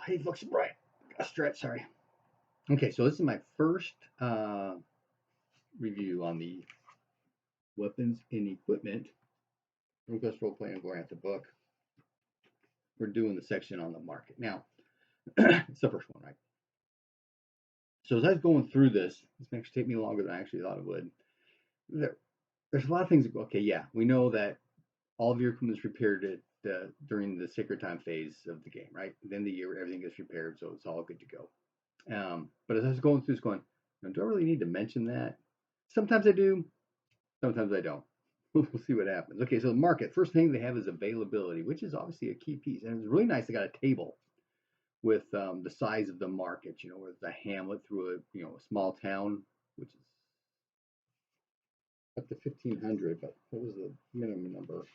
Hey, looks bright. A stretch, sorry. Okay, so this is my first review on the weapons and equipment. Request role playing going at the book. We're doing the section on the market. Now, it's the first one, right? So as I was going through this may actually take me longer than I actually thought it would. There's a lot of things that go, okay, yeah, we know that all of your equipment is repaired during the sacred time phase of the game, right? Then the year everything gets repaired, so it's all good to go. But as I was going through this, going, do I really need to mention that? Sometimes I do, sometimes I don't. We'll see what happens. Okay, so the market. First thing they have is availability, which is obviously a key piece, and it's really nice. They got a table with the size of the market. You know, where it's a hamlet through a small town, which is up to 1,500. But what was the minimum number?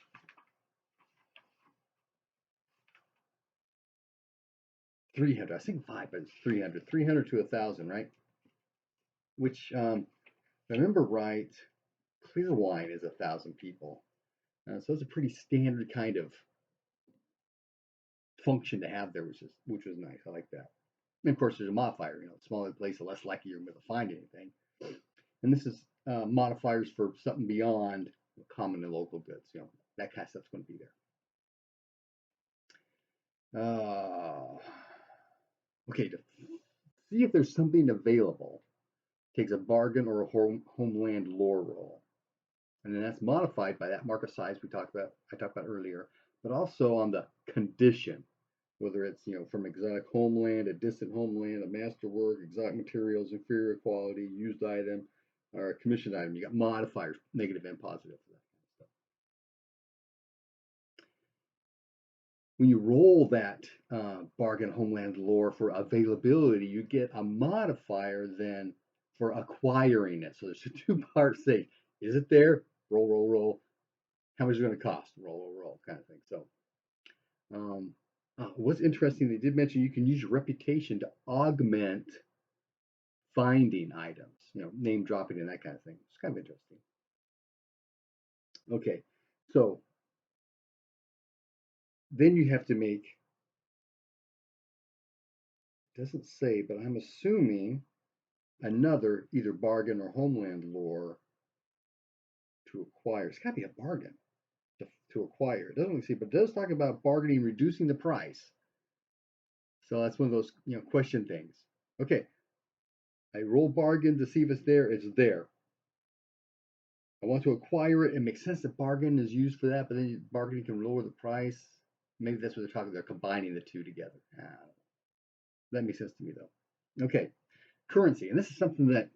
300. I think 5, but it's 300. 300 to 1,000, right? Which, if I remember right, clear wine is 1,000 people. So it's a pretty standard kind of function to have there, which was nice. I like that. And of course, there's a modifier. You know, the smaller the place, the less likely you're going to find anything. And this is modifiers for something beyond common and local goods. You know, that kind of stuff's going to be there. Okay, to see if there's something available takes a bargain or a homeland lore roll, and then that's modified by that market size I talked about earlier, but also on the condition, whether it's from exotic homeland, a distant homeland, a masterwork, exotic materials, inferior quality, used item, or a commissioned item. You got modifiers, negative and positive for that kind of stuff. When you roll that bargain homeland lore for availability, you get a modifier then for acquiring it. So there's a two-part thing. Is it there? Roll, roll, roll. How much is it going to cost? Roll, roll, roll, kind of thing. So what's interesting, they did mention you can use your reputation to augment finding items, name dropping and that kind of thing. It's kind of interesting. Okay, so then you have to make, doesn't say, but I'm assuming another either bargain or homeland lore to acquire. It's got to be a bargain to acquire. It doesn't really say, but it does talk about bargaining, reducing the price. So that's one of those question things. Okay, I roll bargain to see if it's there. It's there. I want to acquire it. It makes sense that bargain is used for that, but then bargaining can lower the price. Maybe that's what they're talking. They're combining the two together. That makes sense to me, though. Okay, currency, and this is something that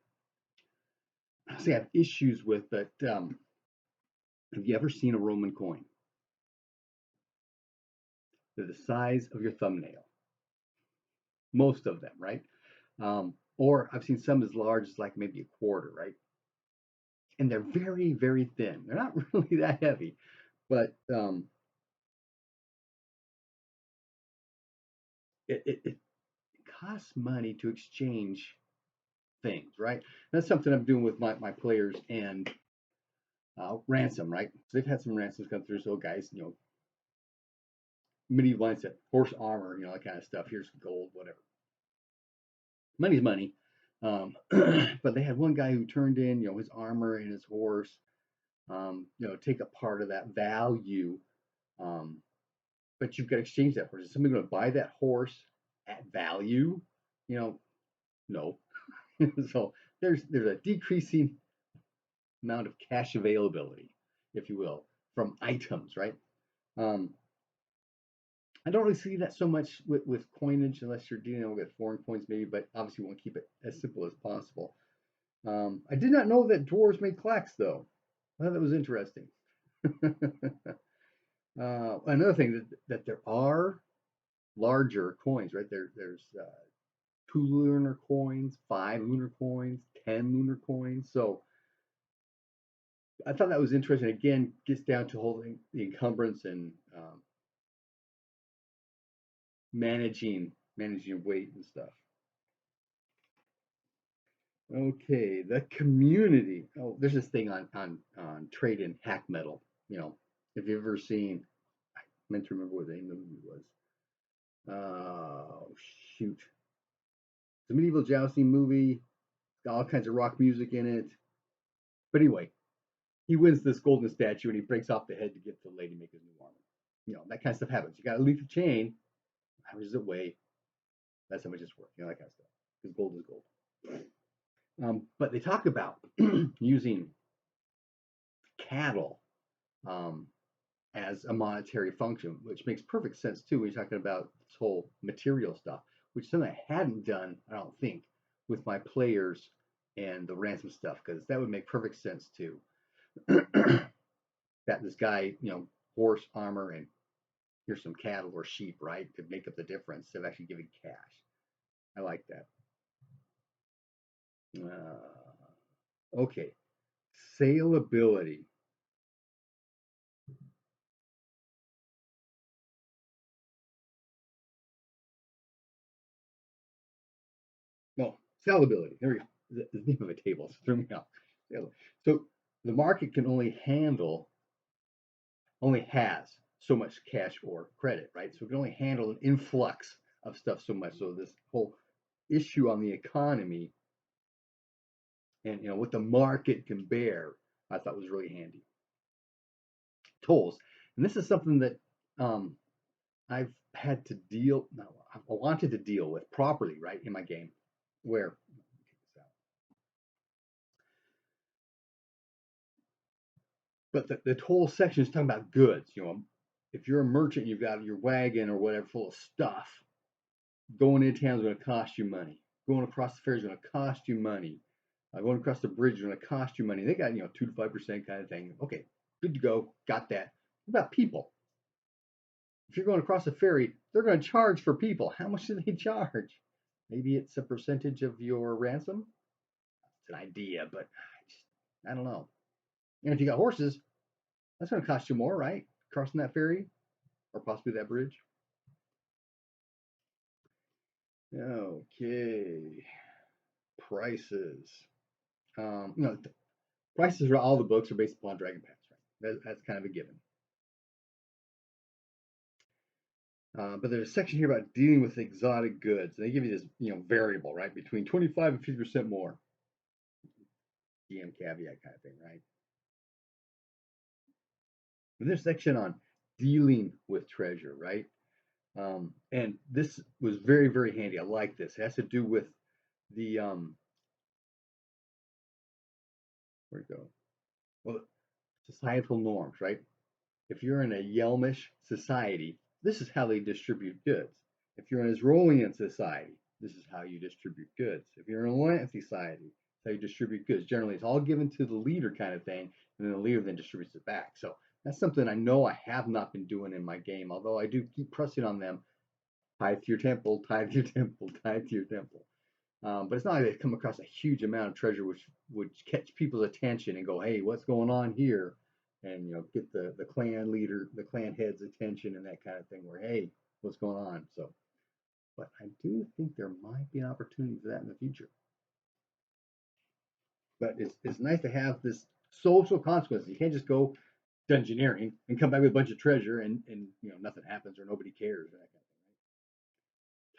I say I have issues with. But have you ever seen a Roman coin? They're the size of your thumbnail. Most of them, right? Or I've seen some as large as like maybe a quarter, right? And they're very, very thin. They're not really that heavy, but it costs money to exchange things, right? That's something I'm doing with my players and ransom, right? So they've had some ransoms come through. So guys, medieval mindset, horse armor, that kind of stuff. Here's gold, whatever. Money's money. But they had one guy who turned in, his armor and his horse, take a part of that value. But you've got to exchange that horse. Is somebody going to buy that horse at value? No. So there's a decreasing amount of cash availability, if you will, from items, right? I don't really see that so much with coinage unless you're dealing with foreign coins, maybe, but obviously we want to keep it as simple as possible. I did not know that dwarves made clacks, though. I thought that was interesting. Another thing that there are larger coins, right? There's 2 lunar coins, 5 lunar coins, 10 lunar coins. So I thought that was interesting. Again, gets down to holding the encumbrance and managing weight and stuff. Okay, the community. Oh, there's this thing on trade in hack metal. If you've ever seen, I meant to remember what the name of the movie was. Oh shoot, it's a medieval jousting movie. Got all kinds of rock music in it. But anyway, he wins this golden statue and he breaks off the head to get the lady make his new armor. That kind of stuff happens. You got a lethal chain. How much does it weigh? That's how much it's worth. That kind of stuff. Because gold is gold. But they talk about using cattle um, as a monetary function, which makes perfect sense too when you're talking about this whole material stuff, which is something I hadn't done, I don't think, with my players and the ransom stuff, because that would make perfect sense too. That this guy, horse, armor, and here's some cattle or sheep, right, to make up the difference of actually giving cash. I like that. Okay, saleability. No, salability. There we go. The name of a table threw me off. So the market can only has so much cash or credit, right? So it can only handle an influx of stuff so much. So this whole issue on the economy and what the market can bear, I thought was really handy. Tolls, and this is something that I've had to deal, no, I wanted to deal with properly, right, in my game, where but the toll section is talking about goods. If you're a merchant, you've got your wagon or whatever full of stuff. Going into town is going to cost you money. Going across the ferry is going to cost you money. Going across the bridge is going to cost you money. They got 2 to 5% kind of thing. Okay, good to go. Got that. What about people? If you're going across the ferry, they're going to charge for people. How much do they charge? Maybe it's a percentage of your ransom. It's an idea, but I don't know. And if you got horses, that's going to cost you more, right? Crossing that ferry or possibly that bridge. Okay, prices. Prices for all the books are based upon Dragon Pass, right? That's kind of a given. But there's a section here about dealing with exotic goods. They give you this, variable, right, between 25 and 50% more. GM caveat kind of thing, right? And there's a section on dealing with treasure, right? And this was very, very handy. I like this. It has to do with the where'd it go? Well, societal norms, right? If you're in a Yelmish society, this is how they distribute goods. If you're in a Zrolian society, this is how you distribute goods. If you're in a Atlantic society, how you distribute goods. Generally, it's all given to the leader kind of thing, and then the leader then distributes it back. So that's something I know I have not been doing in my game, although I do keep pressing on them. Tithe to your temple, tithe to your temple, tithe to your temple. But it's not like they come across a huge amount of treasure which would catch people's attention and go, hey, what's going on here? And get the clan leader, the clan head's attention and that kind of thing where, hey, what's going on? So, but I do think there might be an opportunity for that in the future. But it's nice to have this social consequences. You can't just go dungeoneering and come back with a bunch of treasure and nothing happens or nobody cares or that kind of thing.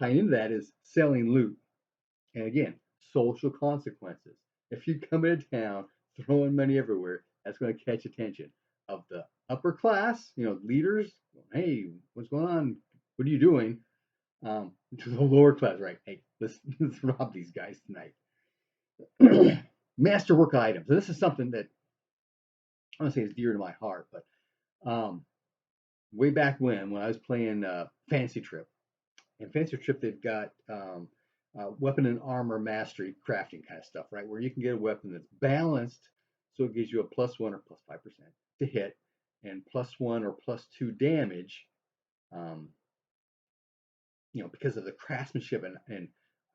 Right? Tying into that is selling loot. And again, social consequences. If you come into town throwing money everywhere, that's going to catch attention of the upper class, leaders. Hey, what's going on? What are you doing? To the lower class, right? Hey, let's rob these guys tonight. Masterwork items. And this is something that I don't say is dear to my heart, but way back when I was playing Fantasy Trip, in Fantasy Trip, they've got weapon and armor mastery crafting kind of stuff, right? Where you can get a weapon that's balanced, so it gives you a +1 or +5% to hit, and +1 or +2 damage, um, because of the craftsmanship. And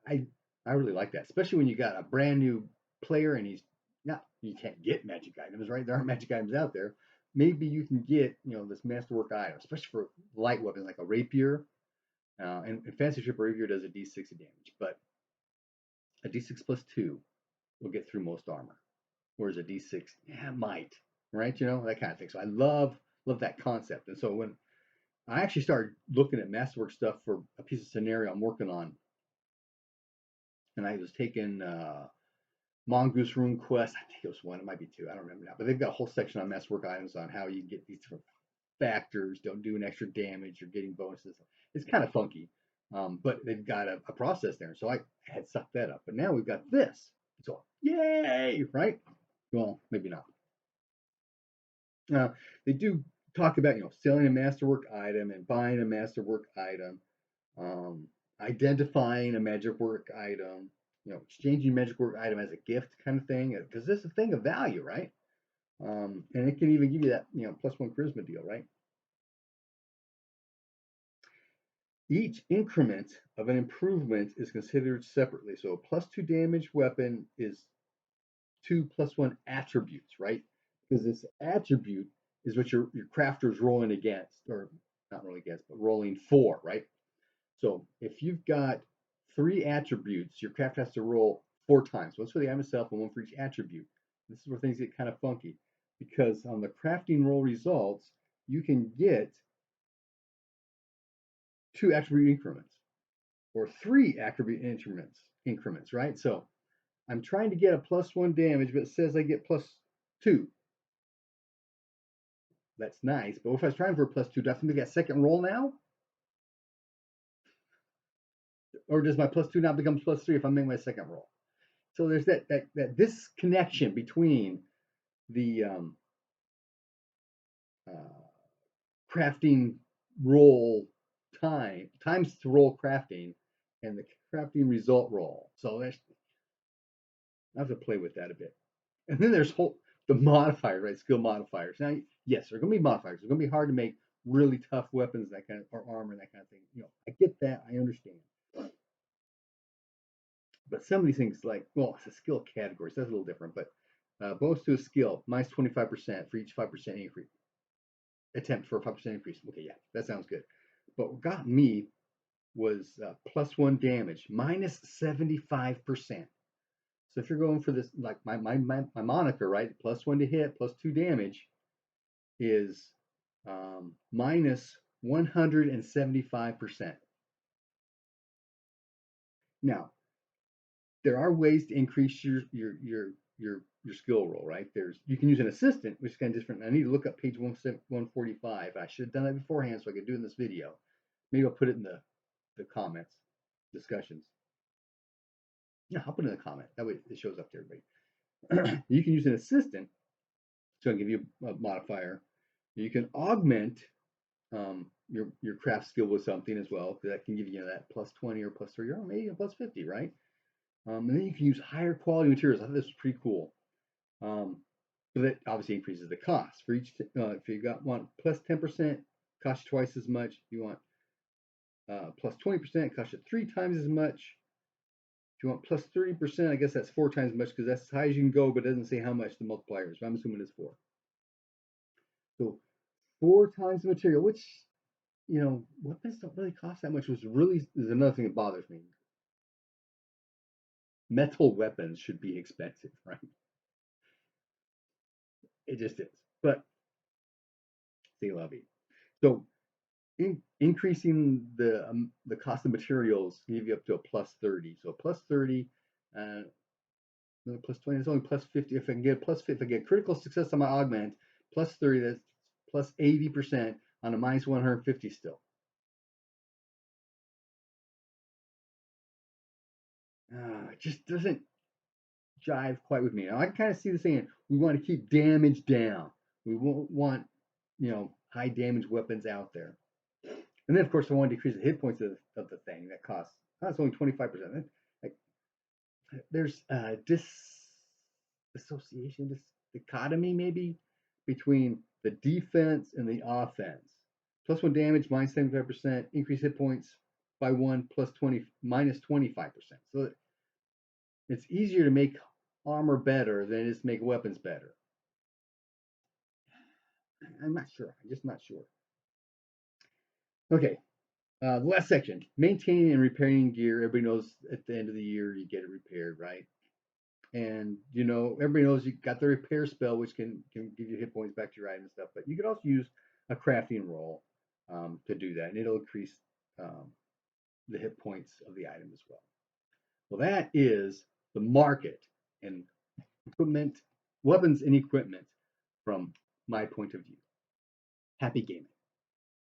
I really like that, especially when you got a brand new player and you can't get magic items, right? There aren't magic items out there. Maybe you can get this masterwork item, especially for light weapons like a rapier. And Fantasy Trip Rapier does a d6 of damage, but a d6 +2 will get through most armor, whereas a d6 might, right? That kind of thing. So I love that concept. And so when I actually started looking at masterwork stuff for a piece of scenario I'm working on, and I was taking Mongoose Rune Quest. I think it was one, it might be two, I don't remember now. But they've got a whole section on masterwork items on how you get these different factors, don't do an extra damage, you're getting bonuses. It's kind of funky, but they've got a process there. So I had sucked that up, but now we've got this. So yay, right? Well, maybe not. They do talk about selling a masterwork item and buying a masterwork item, um, identifying a magic work item, exchanging magic work item as a gift kind of thing, because this is a thing of value, right? And it can even give you that +1 charisma deal, right? Each increment of an improvement is considered separately. So a +2 damage weapon is 2 +1 attributes, right? Because this attribute is what your crafter's rolling against, or not rolling against, but rolling for, right? So if you've got 3 attributes, your crafter has to roll 4 times. Once for the item itself and one for each attribute. This is where things get kind of funky, because on the crafting roll results, you can get 2 attribute increments or 3 attribute increments, right? So I'm trying to get a +1 damage, but it says I get +2. That's nice. But if I was trying for a +2, do I have to make that second roll now? Or does my +2 now become +3 if I make my second roll? So there's that disconnection between the uh, crafting roll times to roll crafting and the crafting result roll. So there's I have to play with that a bit. And then there's the modifiers, right? Skill modifiers. Now, yes, there are going to be modifiers. It's going to be hard to make really tough weapons, that kind of, or armor, that kind of thing. I get that. I understand. But some of these things, like, well, it's a skill category, so that's a little different. But bonus to a skill, minus 25% for each 5% increase. Attempt for a 5% increase. Okay, yeah, that sounds good. But what got me was +1 damage, minus 75%. So if you're going for this, like my moniker, right? +1 to hit, +2 damage is minus 175%. Now, there are ways to increase your skill roll, right? You can use an assistant, which is kind of different. I need to look up page 145. I should have done that beforehand so I could do it in this video. Maybe I'll put it in the comments, discussions. Yeah, I'll put it in the comment. That way it shows up to everybody. You can use an assistant, so I can give you a modifier. You can augment your craft skill with something as well, because that can give you that +20 or +30 or maybe a +50, right? And then you can use higher quality materials. I thought this was pretty cool. But that obviously increases the cost for each. If you want +10%, costs twice as much. If you want +20%, costs you 3 times as much. If you want +30%, I guess that's 4 times as much, because that's as high as you can go, but it doesn't say how much the multiplier is. But I'm assuming it's 4. So 4 times the material, which weapons don't really cost that much, which really is another thing that bothers me. Metal weapons should be expensive, right? It just is. But c'est la vie. So increasing the cost of materials can give you up to a +30. So +30, uh, +20, it's only +50. If I can get +50, if I get critical success on my augment, +30, that's +80% on a -150 still. It just doesn't jive quite with me. Now, I kind of see the saying, we want to keep damage down. We won't want, high damage weapons out there. And then, of course, I want to decrease the hit points of the thing that costs. That's only 25%. Like, there's dissociation, this dichotomy maybe between the defense and the offense. +1 damage, minus 75%, increase hit points by 1, +20, minus 25%. So it's easier to make armor better than it is to make weapons better. I'm not sure. I'm just not sure. Okay, the last section, maintaining and repairing gear. Everybody knows at the end of the year you get it repaired, right? And everybody knows you got the repair spell, which can give you hit points back to your item and stuff. But you could also use a crafting roll. to do that, and it'll increase the hit points of the item as well. Well, that is the market and equipment, weapons and equipment from my point of view. Happy gaming.